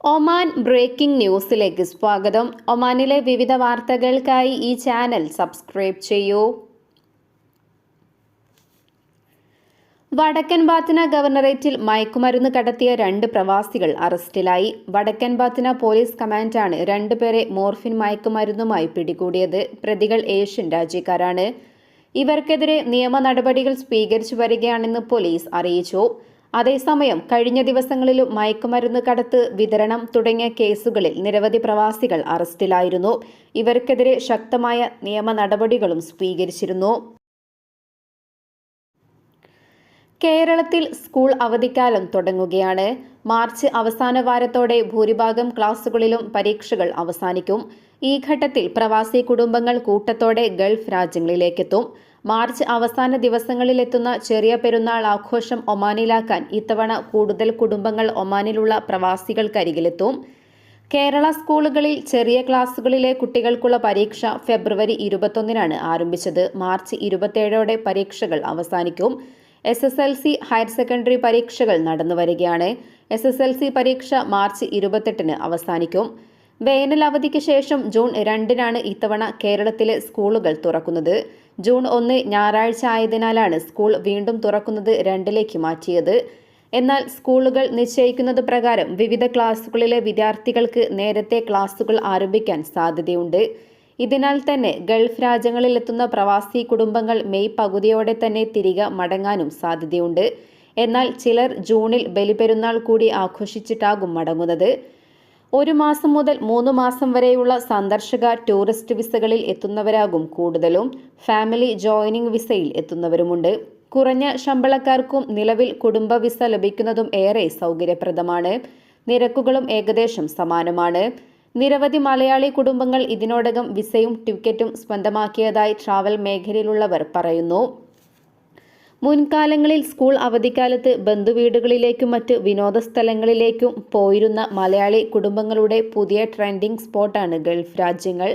Oman breaking ന്യൂസിലേക്ക് സ്വാഗതം. ഒമാനിലെ വിവിധ വാർത്തകൾക്കായി ഈ ചാനൽ സബ്സ്ക്രൈബ് ചെയ്യൂ. വടക്കൻ ബാത്തിന ഗവർണറേറ്റിൽ മയക്കുമരുന്ന് കടത്തിയ 2 പ്രവാസികൾ അറസ്റ്റിലായി. വടക്കൻ ബാത്തിന പോലീസ് കമാൻഡാണ് 2 പേരെ മോർഫിൻ മയക്കുമരുന്നുമായി പിടികൂടിയത്. പ്രതികൾ ഏഷ്യൻ രാജ്യക്കാരാണ്. ഇവർക്കെതിരെ നിയമ നടപടികൾ സ്വീകരിച്ചു വരികയാണെന്ന് പോലീസ് അറിയിച്ചു. അതേസമയം കഴിഞ്ഞ ദിവസങ്ങളിലും മയക്കുമരുന്ന് കടത്ത്, വിതരണം തുടങ്ങിയ കേസുകളിൽ നിരവധി പ്രവാസികൾ അറസ്റ്റിലായിരുന്നു. ഇവർക്കെതിരെ ശക്തമായ നിയമ നടപടികളും സ്വീകരിച്ചിരുന്നു. കേരളത്തിൽ സ്കൂൾ അവധിക്കാലം തുടങ്ങുകയാണ്. മാർച്ച് അവസാന വാരത്തോടെ ഭൂരിഭാഗം ക്ലാസുകളിലും പരീക്ഷകൾ അവസാനിക്കും. ഈ ഘട്ടത്തിൽ പ്രവാസി കുടുംബങ്ങൾ കൂട്ടത്തോടെ ഗൾഫ് രാജ്യങ്ങളിലേക്കെത്തും. മാർച്ച് അവസാന ദിവസങ്ങളിലെത്തുന്ന ചെറിയ പെരുന്നാൾ ആഘോഷം ഒമാനിലാക്കാൻ ഇത്തവണ കൂടുതൽ കുടുംബങ്ങൾ ഒമാനിലുള്ള പ്രവാസികൾക്കരികിലെത്തും. കേരള സ്കൂളുകളിൽ ചെറിയ ക്ലാസുകളിലെ കുട്ടികൾക്കുള്ള പരീക്ഷ ഫെബ്രുവരി 21 ആരംഭിച്ചത്. മാർച്ച് 27 പരീക്ഷകൾ അവസാനിക്കും. SSLC ഹയർ സെക്കൻഡറി പരീക്ഷകൾ നടന്നുവരികയാണ്. SSLC പരീക്ഷ മാർച്ച് 28 അവസാനിക്കും. വേനൽ അവധിക്ക് ശേഷം ജൂൺ 2 ഇത്തവണ കേരളത്തിലെ സ്കൂളുകൾ തുറക്കുന്നത്. ജൂൺ 1 ഞായറാഴ്ച ആയതിനാലാണ് സ്കൂൾ വീണ്ടും തുറക്കുന്നത് 2 മാറ്റിയത്. എന്നാൽ സ്കൂളുകൾ നിശ്ചയിക്കുന്നത് പ്രകാരം വിവിധ ക്ലാസുകളിലെ വിദ്യാർത്ഥികൾക്ക് നേരത്തെ ക്ലാസുകൾ ആരംഭിക്കാൻ സാധ്യതയുണ്ട്. ഇതിനാൽ തന്നെ ഗൾഫ് രാജ്യങ്ങളിലെത്തുന്ന പ്രവാസി കുടുംബങ്ങൾ മെയ് പകുതിയോടെ തന്നെ തിരികെ മടങ്ങാനും സാധ്യതയുണ്ട്. എന്നാൽ ചിലർ ജൂണിൽ ബലിപെരുന്നാൾ കൂടി ആഘോഷിച്ചിട്ടാകും മടങ്ങുന്നത്. 1 മാസം മുതൽ 3 മാസം വരെയുള്ള സന്ദർശക ടൂറിസ്റ്റ് വിസകളിൽ എത്തുന്നവരാകും കൂടുതലും. ഫാമിലി ജോയിനിങ് വിസയിൽ എത്തുന്നവരുമുണ്ട്. കുറഞ്ഞ ശമ്പളക്കാർക്കും നിലവിൽ കുടുംബ വിസ ലഭിക്കുന്നതും ഏറെ സൗകര്യപ്രദമാണ്. നിരക്കുകളും ഏകദേശം സമാനമാണ്. നിരവധി മലയാളി കുടുംബങ്ങൾ ഇതിനോടകം വിസയും ടിക്കറ്റും സ്വന്തമാക്കിയതായി ട്രാവൽ മേഖലയിലുള്ളവർ പറയുന്നു. മുൻകാലങ്ങളിൽ സ്കൂൾ അവധിക്കാലത്ത് ബന്ധുവീടുകളിലേക്കും മറ്റ് വിനോദസ്ഥലങ്ങളിലേക്കും പോയിരുന്ന മലയാളി കുടുംബങ്ങളുടെ പുതിയ ട്രെൻഡിംഗ് സ്പോട്ടാണ് ഗൾഫ് രാജ്യങ്ങൾ.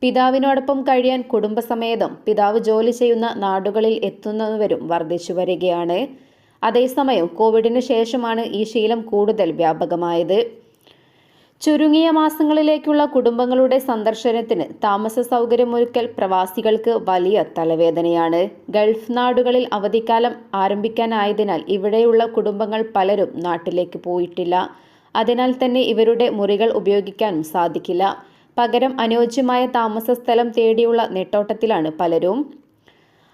പിതാവിനോടൊപ്പം കഴിയാൻ കുടുംബസമേതം പിതാവ് ജോലി ചെയ്യുന്ന നാടുകളിൽ എത്തുന്നവരും വർദ്ധിച്ചു വരികയാണ്. അതേസമയം കോവിഡിന് ശേഷമാണ് ഈ ശീലം കൂടുതൽ വ്യാപകമായത്. ചുരുങ്ങിയ മാസങ്ങളിലേക്കുള്ള കുടുംബങ്ങളുടെ സന്ദർശനത്തിന് താമസ സൗകര്യമൊരുക്കൽ പ്രവാസികൾക്ക് വലിയ തലവേദനയാണ്. ഗൾഫ് നാടുകളിൽ അവധിക്കാലം ആരംഭിക്കാനായതിനാൽ ഇവിടെയുള്ള കുടുംബങ്ങൾ പലരും നാട്ടിലേക്ക് പോയിട്ടില്ല. അതിനാൽ തന്നെ ഇവരുടെ മുറികൾ ഉപയോഗിക്കാനും സാധിക്കില്ല. പകരം അനുയോജ്യമായ താമസ സ്ഥലം തേടിയുള്ള നെട്ടോട്ടത്തിലാണ് പലരും.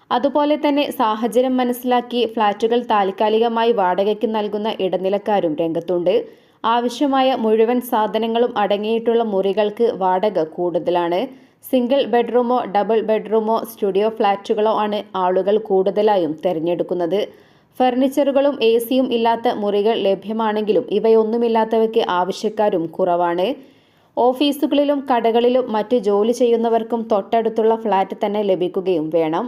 അതുപോലെ തന്നെ സാഹചര്യം മനസ്സിലാക്കി ഫ്ളാറ്റുകൾ താൽക്കാലികമായി വാടകയ്ക്ക് നൽകുന്ന ഇടനിലക്കാരും രംഗത്തുണ്ട്. ആവശ്യമായ മുഴുവൻ സാധനങ്ങളും അടങ്ങിയിട്ടുള്ള മുറികൾക്ക് വാടക കൂടുതലാണ്. സിംഗിൾ ബെഡ്റൂമോ ഡബിൾ ബെഡ്റൂമോ സ്റ്റുഡിയോ ഫ്ളാറ്റുകളോ ആണ് ആളുകൾ കൂടുതലായും തിരഞ്ഞെടുക്കുന്നത്. ഫർണിച്ചറുകളും AC ഇല്ലാത്ത മുറികൾ ലഭ്യമാണെങ്കിലും ഇവയൊന്നുമില്ലാത്തവയ്ക്ക് ആവശ്യക്കാരും കുറവാണ്. ഓഫീസുകളിലും കടകളിലും മറ്റ് ജോലി ചെയ്യുന്നവർക്കും തൊട്ടടുത്തുള്ള ഫ്ളാറ്റ് തന്നെ ലഭിക്കുകയും വേണം.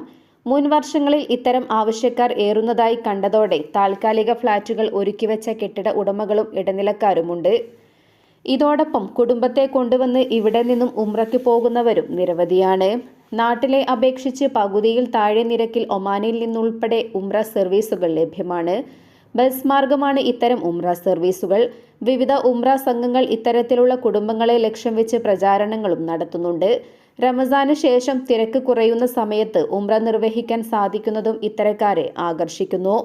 മുൻ വർഷങ്ങളിൽ ഇത്തരം ആവശ്യക്കാർ ഏറുന്നതായി കണ്ടതോടെ താൽക്കാലിക ഫ്ളാറ്റുകൾ ഒരുക്കിവെച്ച കെട്ടിട ഉടമകളും ഇടനിലക്കാരുമുണ്ട്. ഇതോടൊപ്പം കുടുംബത്തെ കൊണ്ടുവന്ന് ഇവിടെ നിന്നും ഉംറയ്ക്ക് പോകുന്നവരും നിരവധിയാണ്. നാട്ടിലെ അപേക്ഷിച്ച് പകുതിയിൽ താഴെ നിരക്കിൽ ഒമാനിൽ നിന്നുൾപ്പെടെ ഉംറ സർവീസുകൾ ലഭ്യമാണ്. ബസ് മാർഗമാണ് ഇത്തരം ഉംറ സർവീസുകൾ. വിവിധ ഉംറ സംഘങ്ങൾ ഇത്തരത്തിലുള്ള കുടുംബങ്ങളെ ലക്ഷ്യം വെച്ച് പ്രചാരണങ്ങളും നടത്തുന്നുണ്ട്. റമസാന് ശേഷം തിരക്ക് കുറയുന്ന സമയത്ത് ഉംറ നിർവഹിക്കാൻ സാധിക്കുന്നതും ഇത്തരക്കാരെ ആകർഷിക്കുന്നു.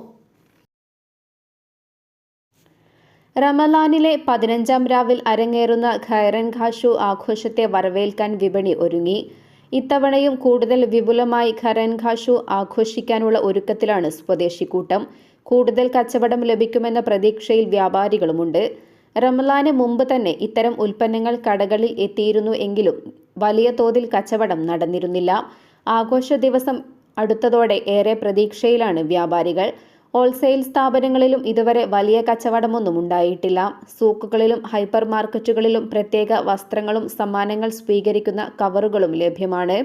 റമലാനിലെ 15ാം രാവിൽ അരങ്ങേറുന്ന ഖൈറൻ ഖാഷു ആഘോഷത്തെ വരവേൽക്കാൻ വിപണി ഒരുങ്ങി. ഇത്തവണയും കൂടുതൽ വിപുലമായി ഖൈറൻ ഖാഷു ആഘോഷിക്കാനുള്ള ഒരുക്കത്തിലാണ് സ്വദേശിക്കൂട്ടം. കൂടുതൽ കച്ചവടം ലഭിക്കുമെന്ന പ്രതീക്ഷയിൽ വ്യാപാരികളുമുണ്ട്. റമലാന് മുമ്പ് തന്നെ ഇത്തരം ഉൽപ്പന്നങ്ങൾ കടകളിൽ എത്തിയിരുന്നു എങ്കിലും വലിയ തോതിൽ കച്ചവടം നടന്നിരുന്നില്ല. ആഘോഷ ദിവസം അടുത്തതോടെ ഏറെ പ്രതീക്ഷയിലാണ് വ്യാപാരികൾ. ഹോൾസെയിൽ സ്ഥാപനങ്ങളിലും ഇതുവരെ വലിയ കച്ചവടമൊന്നും ഉണ്ടായിട്ടില്ല. സൂക്കുകളിലും ഹൈപ്പർ മാർക്കറ്റുകളിലും പ്രത്യേക വസ്ത്രങ്ങളും സമ്മാനങ്ങൾ സ്വീകരിക്കുന്ന കവറുകളും ലഭ്യമാണ്.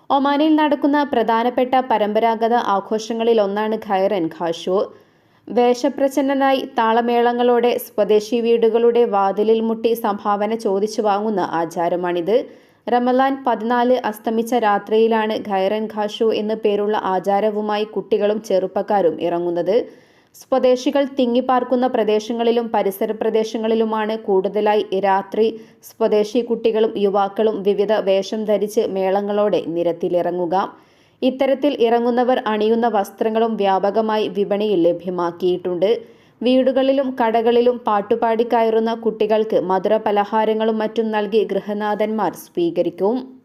ഒമാനിൽ നടക്കുന്ന പ്രധാനപ്പെട്ട പരമ്പരാഗത ആഘോഷങ്ങളിലൊന്നാണ് ഖൈറൻ ഖാഷു. വേഷപ്രച്ഛന്നനായി താളമേളങ്ങളോടെ സ്വദേശി വീടുകളുടെ വാതിലിൽ മുട്ടി സംഭാവന ചോദിച്ചു വാങ്ങുന്ന ആചാരമാണിത്. റമലാൻ 14 അസ്തമിച്ച രാത്രിയിലാണ് ഖൈറൻ ഖാഷു എന്ന് പേരുള്ള ആചാരവുമായി കുട്ടികളും ചെറുപ്പക്കാരും ഇറങ്ങുന്നത്. സ്വദേശികൾ തിങ്ങിപ്പാർക്കുന്ന പ്രദേശങ്ങളിലും പരിസര പ്രദേശങ്ങളിലുമാണ് കൂടുതലായി രാത്രി സ്വദേശി കുട്ടികളും യുവാക്കളും വിവിധ വേഷം ധരിച്ച് മേളങ്ങളോടെ നിരത്തിലിറങ്ങുക. ഇത്തരത്തിൽ ഇറങ്ങുന്നവർ അണിയുന്ന വസ്ത്രങ്ങളും വ്യാപകമായി വിപണിയിൽ ലഭ്യമാക്കിയിട്ടുണ്ട്. വീടുകളിലും കടകളിലും പാട്ടുപാടി കയറുന്ന കുട്ടികൾക്ക് മധുര പലഹാരങ്ങളും മറ്റും നൽകി ഗൃഹനാഥന്മാർ സ്വീകരിക്കും.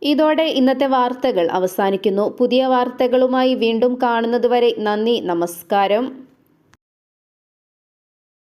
ഇതോടെ ഇന്നത്തെ വാർത്തകൾ അവസാനിക്കുന്നു. പുതിയ വാർത്തകളുമായി വീണ്ടും കാണുന്നതുവരെ നന്ദി, നമസ്കാരം.